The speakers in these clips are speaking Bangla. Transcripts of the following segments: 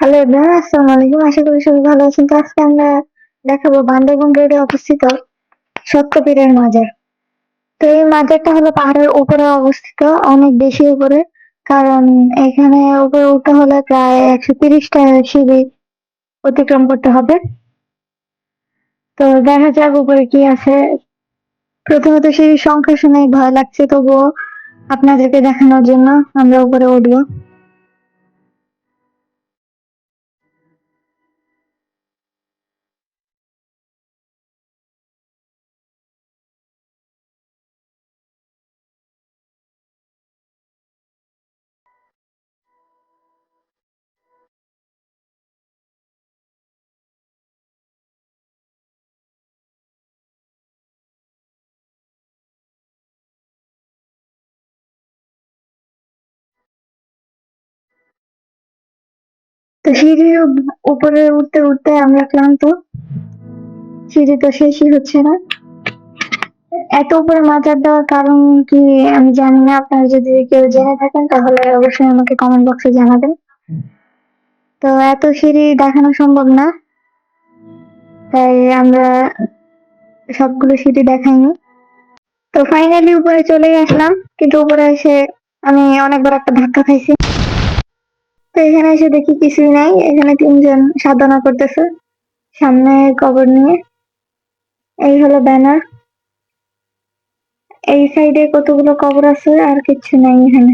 হ্যালো এভরিওয়ান, আসসালামু আলাইকুম। আশা করি সবাই ভালো আছেন। তো আজকে আমরা দেখাবো বান্দরবন রোডে অবস্থিত সত্যপীরের মাজার। তো এই মাজারটা হলো পাহাড়ের উপরে অবস্থিত, অনেক বেশি উপরে। কারণ এখানে উপরে উঠতে হলে প্রায় 130টা সিঁড়ি অতিক্রম করতে হবে। তো দেখা যাক উপরে কি আছে। প্রথমত সিঁড়ির সংখ্যা শুনে ভয় লাগছে, তবুও আপনাদেরকে দেখানোর জন্য আমরা উপরে উঠবো। তো সিঁড়ির উপরে উঠতে উঠতে আমরা ক্লান্ত, সিঁড়ি তো শেষই হচ্ছে না। এত উপরে মাচার দেওয়ার কারণ কি আমি জানি না, আপনারা যদি কেউ জেনে থাকেন তাহলে অবশ্যই আমাকে কমেন্ট বক্সে জানাবেন। তো এত সিঁড়ি দেখানো সম্ভব না, তাই আমরা সবগুলো সিঁড়ি দেখাইনি। তো ফাইনালি উপরে চলে আসলাম, কিন্তু উপরে এসে আমি অনেকবার একটা ধাক্কা খাইছি। তো এখানে এসে দেখি কিছুই নাই, এখানে তিনজন সাধনা করতেছে সামনে কবর নিয়ে। এই হলো ব্যানার, এই সাইডে কতগুলো কবর আছে, আর কিছু নাই এখানে।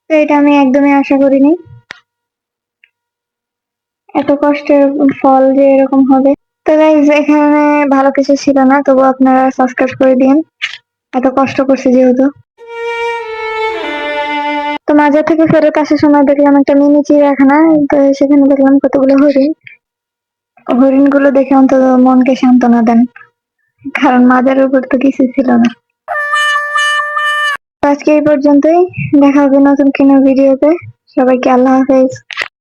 তো এটা আমি একদমই আশা করিনি, এত কষ্টের ফল যে এরকম হবে। তো গাইজ এখানে ভালো কিছু ছিল না, তবু আপনারা সাবস্ক্রাইব করে দিন, এত কষ্ট করছে যেহেতু। তো মাজার থেকে ফেরত আসার সময় দেখলাম একটা মিনি চিড়িয়াখানা। তো সেখানে দেখলাম কতগুলো হরিণ। হরিণ গুলো দেখে অন্তত মনকে সান্ত্বনা দেন, কারণ মাজারের উপর তো কিছু ছিল না। তো আজকে এই পর্যন্তই, দেখা হবে নতুন কোনো ভিডিওতে। সবাইকে আল্লাহ হাফেজ।